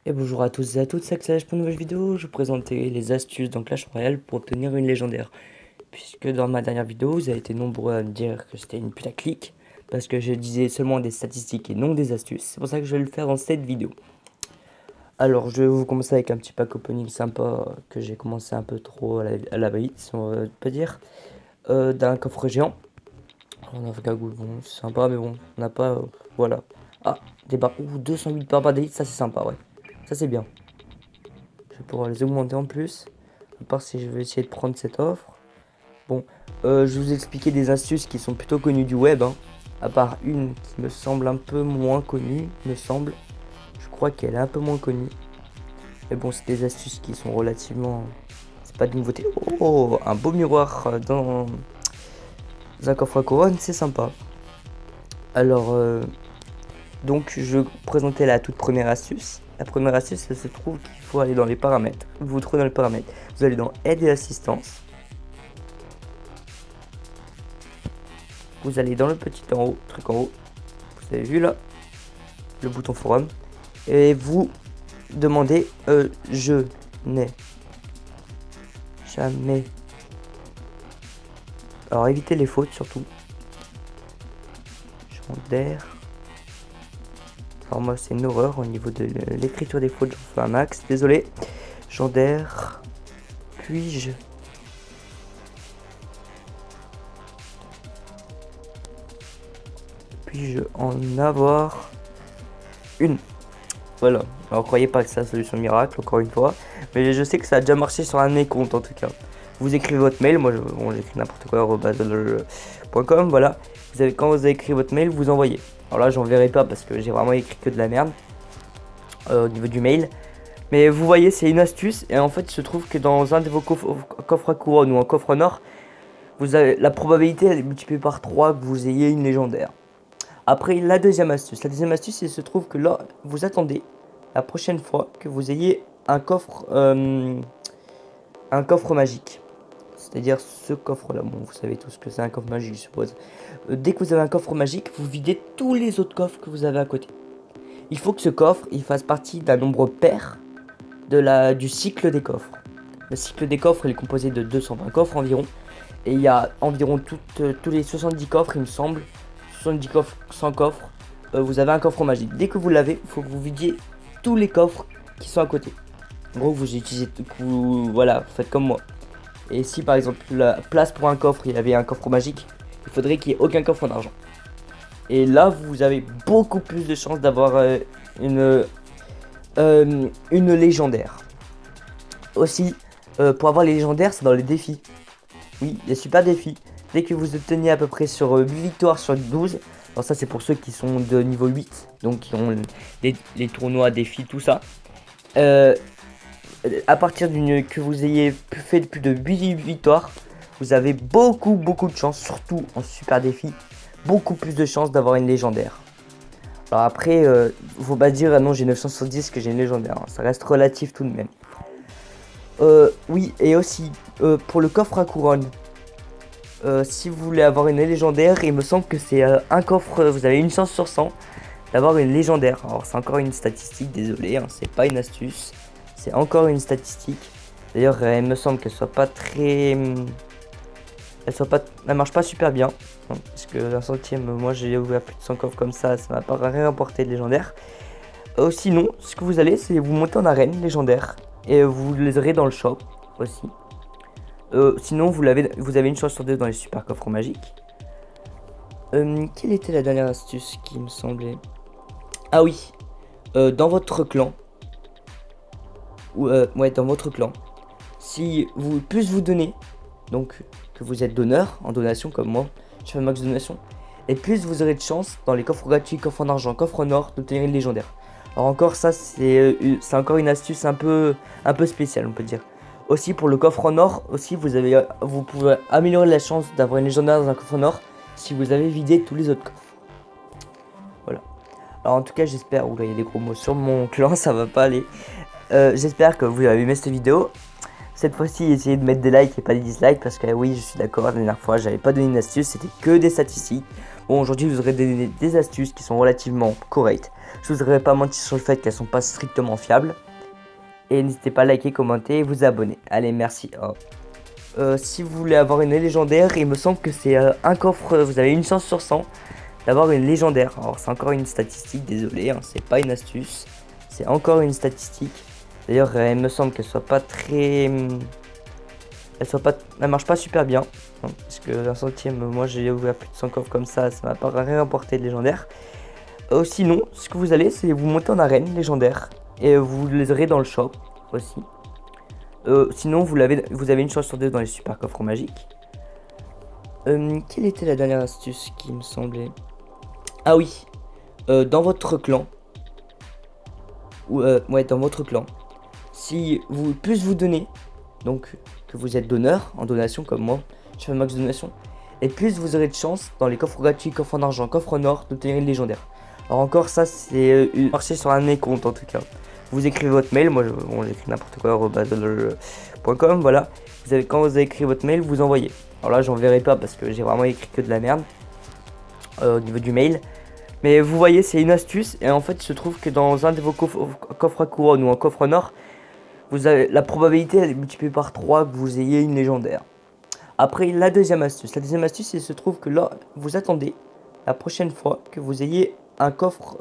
Et bonjour à tous et à toutes, c'est Axel pour une nouvelle vidéo. Je vais vous présenter les astuces dans Clash Royale pour obtenir une légendaire. Puisque dans ma dernière vidéo, vous avez été nombreux à me dire que c'était une putaclic. Parce que je disais seulement des statistiques et non des astuces. C'est pour ça que je vais le faire dans cette vidéo. Alors je vais vous commencer avec un petit pack opening sympa que j'ai commencé un peu trop à la va-vite, si on peut dire. D'un coffre géant. On a fait cagoule, bon, c'est sympa, mais bon, on n'a pas. Voilà. Ah, des barres. Ouh, 208 barres d'élite, ça c'est sympa, ouais. Ça c'est bien. Je vais pouvoir les augmenter en plus. À part si je vais essayer de prendre cette offre. Bon, je vais vous expliquer des astuces qui sont plutôt connues du web. Hein. À part une qui me semble un peu moins connue, me semble. Je crois qu'elle est un peu moins connue. Mais bon, c'est des astuces qui sont relativement... C'est pas de nouveauté. Oh, un beau miroir dans un coffre à couronne, c'est sympa. Alors, donc je vais vous présenter la toute première astuce. La première astuce, elle se trouve qu'il faut aller dans les paramètres. Vous vous trouvez dans les paramètres. Vous allez dans aide et assistance. Vous allez dans le petit en haut, truc en haut. Vous avez vu là, le bouton forum. Et vous demandez je n'ai jamais. Alors évitez les fautes surtout. D'air. Alors moi c'est une horreur au niveau de l'écriture des fautes, j'en fais un max. Désolé. Gendaire. Puis-je en avoir une? Voilà. Alors croyez pas que c'est la solution miracle, encore une fois. Mais je sais que ça a déjà marché sur un de mes comptes en tout cas. Vous écrivez votre mail, moi j'écris n'importe quoi, @.com, voilà. Quand vous avez écrit votre mail, vous envoyez. Alors là j'enverrai pas parce que j'ai vraiment écrit que de la merde au niveau du mail. Mais vous voyez, c'est une astuce. Et en fait, il se trouve que dans un de vos coffres à couronne ou un coffre en or, vous avez la probabilité elle est multipliée par 3 que vous ayez une légendaire. Après, la deuxième astuce. La deuxième astuce, il se trouve que là, vous attendez la prochaine fois que vous ayez un coffre magique. C'est-à-dire ce coffre-là. Bon, vous savez tous que c'est un coffre magique, je suppose. Dès que vous avez un coffre magique, vous videz tous les autres coffres que vous avez à côté. Il faut que ce coffre, il fasse partie d'un nombre pair du cycle des coffres. Le cycle des coffres, il est composé de 220 coffres environ. Et il y a environ tous les 70 coffres, il me semble. 70 coffres, 100 coffres. Vous avez un coffre magique. Dès que vous l'avez, il faut que vous vidiez tous les coffres qui sont à côté. En gros, vous utilisez, voilà, vous faites comme moi. Et si par exemple la place pour un coffre, il y avait un coffre magique, il faudrait qu'il n'y ait aucun coffre en argent. Et là, vous avez beaucoup plus de chances d'avoir une légendaire. Aussi, pour avoir les légendaires, c'est dans les défis. Oui, les super défis. Dès que vous obtenez à peu près sur 8 victoires sur 12, alors ça c'est pour ceux qui sont de niveau 8, donc qui ont les tournois, défis, tout ça. À partir que vous ayez fait plus de 8 victoires, vous avez beaucoup de chance, surtout en super défi, beaucoup plus de chances d'avoir une légendaire. Alors après, faut pas dire ah non j'ai 900 sur 10 que j'ai une légendaire, hein. Ça reste relatif tout de même. Oui, et aussi pour le coffre à couronne, si vous voulez avoir une légendaire, il me semble que c'est un coffre, vous avez une chance sur 100 d'avoir une légendaire. Alors c'est encore une statistique, désolé, hein, c'est pas une astuce, c'est encore une statistique. D'ailleurs, il me semble qu'elle soit pas très... Elle marche pas super bien, hein, parce que un centième, moi j'ai ouvert plus de 100 coffres comme ça m'a pas rien apporté de légendaire. Sinon, ce que vous allez, c'est vous monter en arène légendaire, et vous les aurez dans le shop aussi. Sinon, vous avez une chance sur deux dans les super coffres magiques. Quelle était la dernière astuce qui me semblait? Ah oui, dans votre clan. Ouais, dans votre clan. Si vous plus vous donnez, donc que vous êtes donneur en donation comme moi, je fais un max de donation, et plus vous aurez de chance dans les coffres gratuits, coffres en argent, coffres en or d'obtenir une légendaire. Alors encore ça, c'est encore une astuce un peu spéciale, on peut dire. Aussi pour le coffre en or, aussi vous pouvez améliorer la chance d'avoir une légendaire dans un coffre en or si vous avez vidé tous les autres coffres. Voilà. Alors en tout cas j'espère, oula il y a des gros mots sur mon clan, ça va pas aller. J'espère que vous avez aimé cette vidéo. Cette fois-ci essayez de mettre des likes et pas des dislikes parce que oui je suis d'accord, la dernière fois j'avais pas donné une astuce, c'était que des statistiques. Bon, aujourd'hui, vous aurez des astuces qui sont relativement correctes. Je vous aurais pas menti sur le fait qu'elles sont pas strictement fiables. Et n'hésitez pas à liker, commenter et vous abonner. Allez, merci. Si vous voulez avoir une légendaire, il me semble que c'est un coffre, vous avez une chance sur 100 d'avoir une légendaire. Alors c'est encore une statistique, désolé, hein, c'est pas une astuce, c'est encore une statistique. D'ailleurs, il me semble qu'elle soit pas très, elle marche pas super bien, hein, parce que un centième, moi j'ai ouvert plus de 100 coffres comme ça m'a pas rien rapporté de légendaire. Sinon, ce que vous allez, c'est vous monter en arène légendaire et vous les aurez dans le shop aussi. Sinon, vous avez une chance sur 2 dans les super coffres magiques. Quelle était la dernière astuce qui me semblait? Ah oui, dans votre clan. Ouais, dans votre clan. Si vous plus vous donnez, donc que vous êtes donneur, en donation comme moi, je fais un max de donation, et plus vous aurez de chance dans les coffres gratuits, coffres en argent, coffres en or, d'obtenir une légendaire. Alors encore ça, c'est marché sur un de mes comptes en tout cas. Vous écrivez votre mail, moi j'écris n'importe quoi, @.com, voilà. Quand vous avez écrit votre mail, vous envoyez. Alors là, j'en verrai pas parce que j'ai vraiment écrit que de la merde au niveau du mail. Mais vous voyez, c'est une astuce. Et en fait, il se trouve que dans un de vos coffres à couronne ou un coffre en or, vous avez la probabilité elle est multipliée par 3 que vous ayez une légendaire. Après, la deuxième astuce. La deuxième astuce, il se trouve que là, vous attendez la prochaine fois que vous ayez un coffre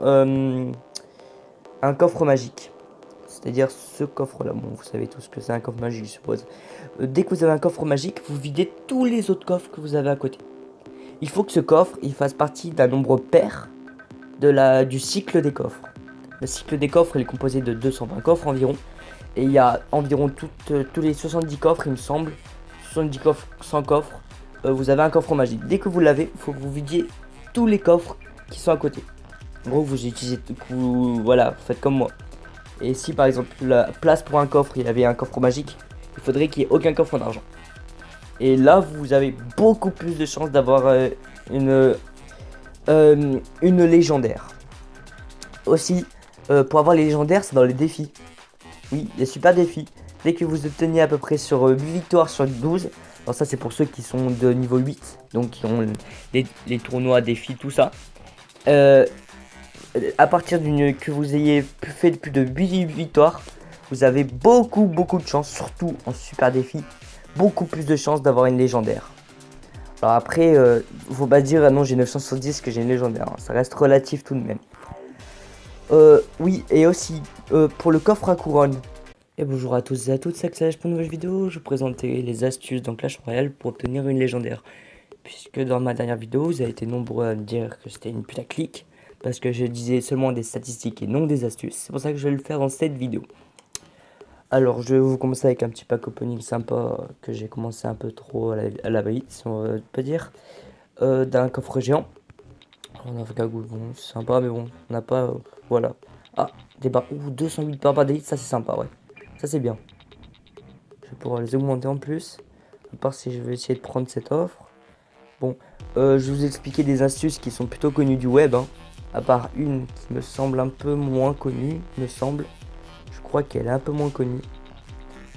magique. C'est-à-dire ce coffre-là. Bon, vous savez tous que c'est un coffre magique, je suppose. Dès que vous avez un coffre magique, vous videz tous les autres coffres que vous avez à côté. Il faut que ce coffre, il fasse partie d'un nombre pair du cycle des coffres. Le cycle des coffres, il est composé de 220 coffres environ. Et il y a environ tous les 70 coffres, il me semble. 70 coffres, 100 coffres. Vous avez un coffre magique. Dès que vous l'avez, il faut que vous vidiez tous les coffres qui sont à côté. En gros, vous utilisez voilà, vous faites comme moi. Et si par exemple la place pour un coffre, il y avait un coffre magique, il faudrait qu'il n'y ait aucun coffre en argent. Et là, vous avez beaucoup plus de chances d'avoir une légendaire. Aussi, pour avoir les légendaires, c'est dans les défis. Oui, les super défis. Dès que vous obtenez à peu près sur 8 victoires sur 12, alors ça c'est pour ceux qui sont de niveau 8, donc qui ont les tournois, défis, tout ça. À partir que vous ayez fait plus de 8 victoires, vous avez beaucoup de chance, surtout en super défi, beaucoup plus de chances d'avoir une légendaire. Alors après, faut pas dire ah non j'ai 970 que j'ai une légendaire, hein. Ça reste relatif tout de même. Oui, et aussi pour le coffre à couronne. Et bonjour à tous et à toutes, c'est Axel pour une nouvelle vidéo. Je vous présentais les astuces dans Clash Royale pour obtenir une légendaire. Puisque dans ma dernière vidéo, vous avez été nombreux à me dire que c'était une putaclic. Parce que je disais seulement des statistiques et non des astuces. C'est pour ça que je vais le faire dans cette vidéo. Alors, je vais vous commencer avec un petit pack opening sympa que j'ai commencé un peu trop à la va-vite, si on peut dire. D'un coffre géant. On a fait cagoule, bon, c'est sympa, mais bon, on n'a pas. Voilà. Ah, des barres. Ouh, 208 barres d'élite, ça c'est sympa, ouais. Ça c'est bien. Je vais pouvoir les augmenter en plus. À part si je vais essayer de prendre cette offre. Bon, je vais vous expliquer des astuces qui sont plutôt connues du web, hein. À part une qui me semble un peu moins connue, me semble. Je crois qu'elle est un peu moins connue.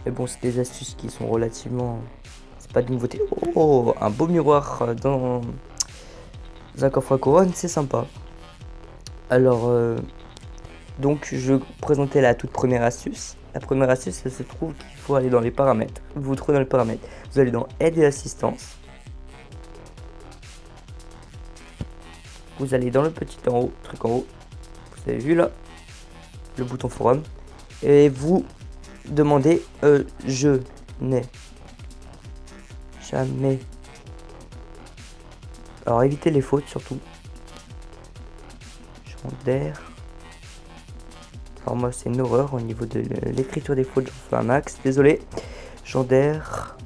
Mais bon, c'est des astuces qui sont relativement... C'est pas de nouveauté. Oh, un beau miroir dans un coffre à couronne, c'est sympa. Alors, donc je présentais la toute première astuce. La première astuce, elle se trouve qu'il faut aller dans les paramètres. Vous vous trouvez dans les paramètres. Vous allez dans aide et assistance. Vous allez dans le petit en haut, truc en haut. Vous avez vu là, le bouton forum. Et vous demandez je n'ai jamais. Alors évitez les fautes surtout. Légendaire. Alors moi c'est une horreur au niveau de l'écriture des fautes, j'en fais un max, désolé. Légendaire.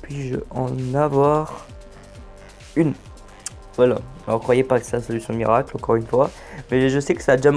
Puis-je en avoir une? Voilà. Alors croyez pas que c'est la solution miracle, encore une fois. Mais je sais que ça a déjà